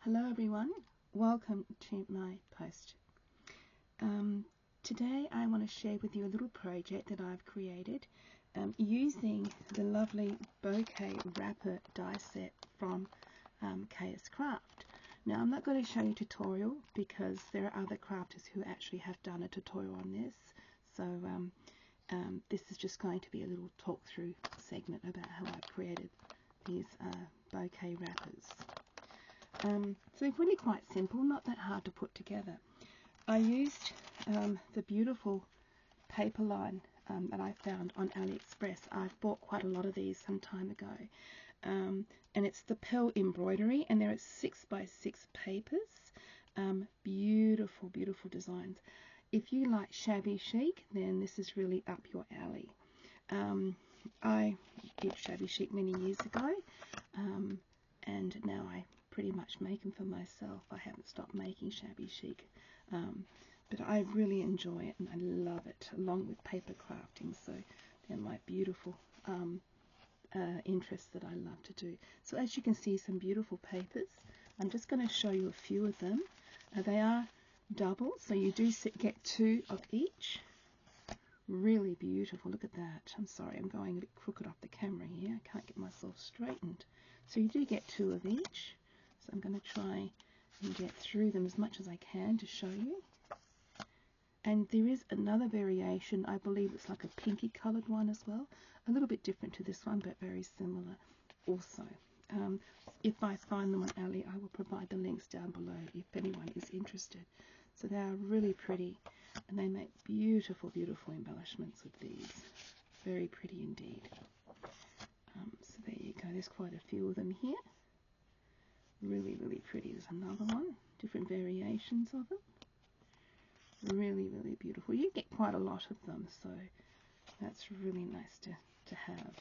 Hello everyone, welcome to my post. Today I want to share with you a little project that I've created using the lovely Bouquet Wrapper die set from KSCraft. Now I'm not going to show you a tutorial because there are other crafters who actually have done a tutorial on this, so this is just going to be a little talk through segment about how I created these bouquet wrappers. So it's really quite simple, not that hard to put together. I used the beautiful paper line that I found on AliExpress. I've bought quite a lot of these some time ago. And it's the pearl embroidery, and there are 6x6 papers. Beautiful, beautiful designs. If you like shabby chic, then this is really up your alley. I did shabby chic many years ago, and now I pretty much make them for myself. I haven't stopped making shabby chic, but I really enjoy it and I love it, along with paper crafting. So they're my beautiful interests that I love to do. So as you can see, some beautiful papers. I'm just going to show you a few of them. They are double, so you do get two of each. Really beautiful. Look at that. I'm sorry, I'm going a bit crooked off the camera here. I can't get myself straightened. So you do get two of each. So I'm going to try and get through them as much as I can to show you. And there is another variation. I believe it's like a pinky coloured one as well. A little bit different to this one, but very similar also. If I find them on Ali, I will provide the links down below if anyone is interested. So they are really pretty, and they make beautiful, beautiful embellishments with these. Very pretty indeed. So there you go. There's quite a few of them here. Really, really pretty. There's another one. Different variations of them. Really, really beautiful. You get quite a lot of them, so that's really nice to have.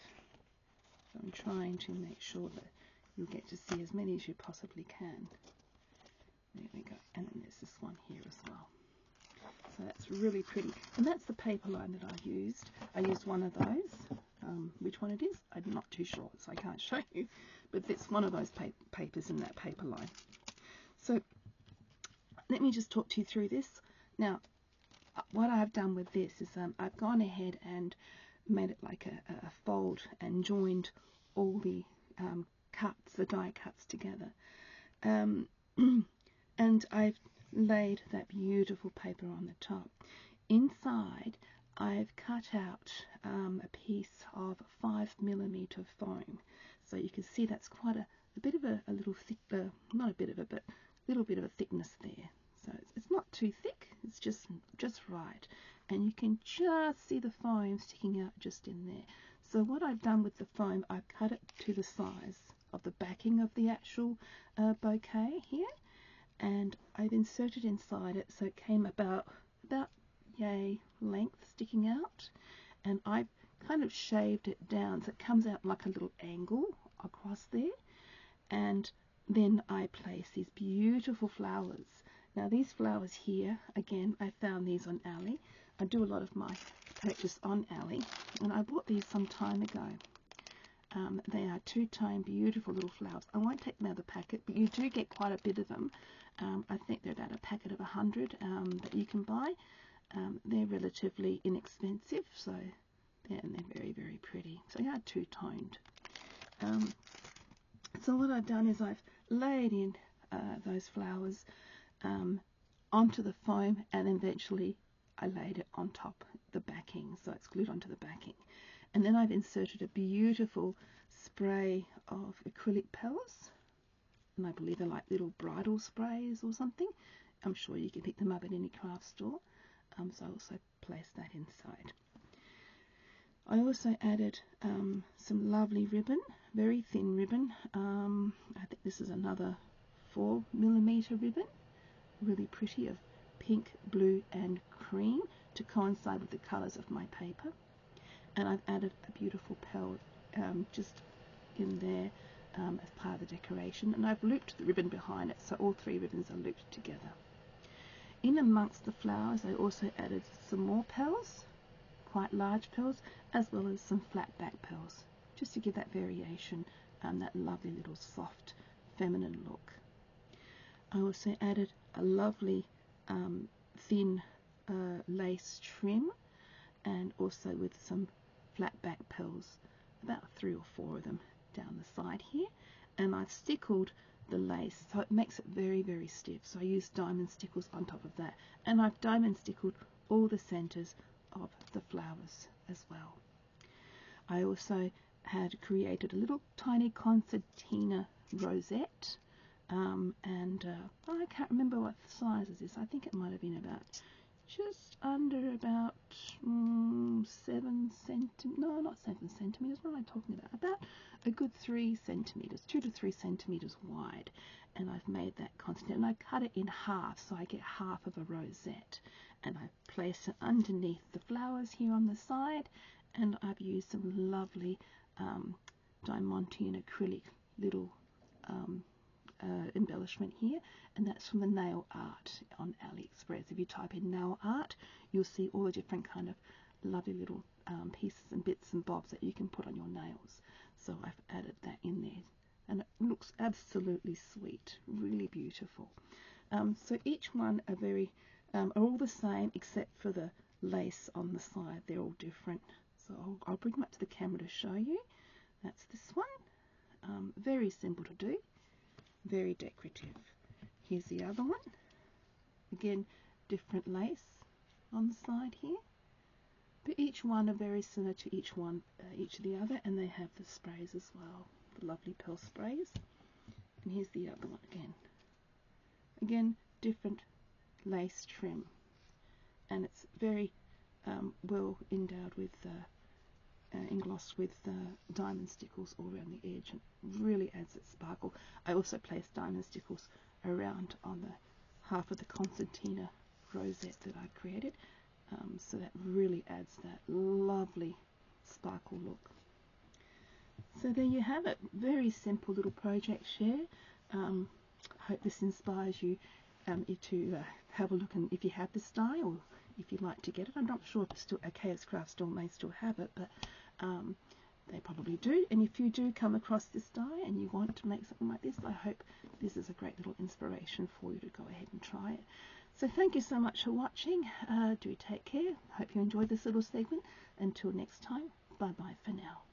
So I'm trying to make sure that you'll get to see as many as you possibly can. There we go. And then there's this one here as well. So that's really pretty. And that's the paper line that I used. I used one of those. Which one it is, I'm not too sure, so I can't show you. But it's one of those papers in that paper line. So let me just talk to you through this. Now, what I've done with this is I've gone ahead and made it like a fold and joined all the cuts, the die cuts together. And I've laid that beautiful paper on the top. Inside, I've cut out a piece of 5mm foam. So you can see that's quite a bit of a little thick, not a bit of a, but a little bit of a thickness there. So it's not too thick, it's just right. And you can just see the foam sticking out just in there. So what I've done with the foam, I've cut it to the size of the backing of the actual bouquet here. And I've inserted inside it so it came about yay length sticking out, and I've kind of shaved it down so it comes out like a little angle across there. And then I place these beautiful flowers. Now these flowers here, again, I found these on Ali. I do a lot of my purchase on Ali, and I bought these some time ago. They are two-tone beautiful little flowers. I won't take them out of the packet, but you do get quite a bit of them. I think they're about a packet of 100 that you can buy. They're relatively inexpensive, so they're very, very pretty. So they are two-toned. So what I've done is I've laid in those flowers onto the foam, and eventually I laid it on top the backing, so it's glued onto the backing. And then I've inserted a beautiful spray of acrylic petals, and I believe they're like little bridal sprays or something. I'm sure you can pick them up at any craft store. So I also placed that inside. I also added some lovely ribbon, very thin ribbon. I think this is another 4mm ribbon, really pretty, of pink, blue and cream to coincide with the colours of my paper. And I've added a beautiful pearl just in there as part of the decoration, and I've looped the ribbon behind it, so all three ribbons are looped together. In amongst the flowers, I also added some more pearls, quite large pearls, as well as some flat back pearls, just to give that variation, that lovely little soft feminine look. I also added a lovely thin lace trim, and also with some flat back pearls, about 3 or 4 of them down the side here. And I've stickled the lace so it makes it very, very stiff. So I used diamond stickles on top of that, and I've diamond stickled all the centers of the flowers as well. I also had created a little tiny concertina rosette, and I can't remember what size it is. I think it might have been about just under about 7 centimeters. No, not 7 centimeters. What am I talking about? About a good 3 centimeters, 2 to 3 centimeters wide. And I've made that concertina, and I cut it in half so I get half of a rosette. And I place it underneath the flowers here on the side, and I've used some lovely diamantine acrylic little embellishment here, and that's from the nail art on AliExpress. If you type in nail art, you'll see all the different kind of lovely little pieces and bits and bobs that you can put on your nails. So I've added that in there, and it looks absolutely sweet, really beautiful. So each one are all the same except for the lace on the side. They're all different. So I'll bring them up to the camera to show you. That's this one. Very simple to do, very decorative. Here's the other one. Again, different lace on the side here, but each one are very similar to each of the other, and they have the sprays as well, the lovely pearl sprays. And here's the other one again different lace trim, and it's very well endowed with englossed with diamond stickles all around the edge, and really adds that sparkle. I also placed diamond stickles around on the half of the concertina rosette that I created, so that really adds that lovely sparkle look. So there you have it, very simple little project share. I hope this inspires you to have a look, and if you have this die, or if you'd like to get it. I'm not sure if it's still a KSCraft store may still have it, but they probably do. And if you do come across this die and you want to make something like this, I hope this is a great little inspiration for you to go ahead and try it. So thank you so much for watching. Do take care. Hope you enjoyed this little segment. Until next time, bye bye for now.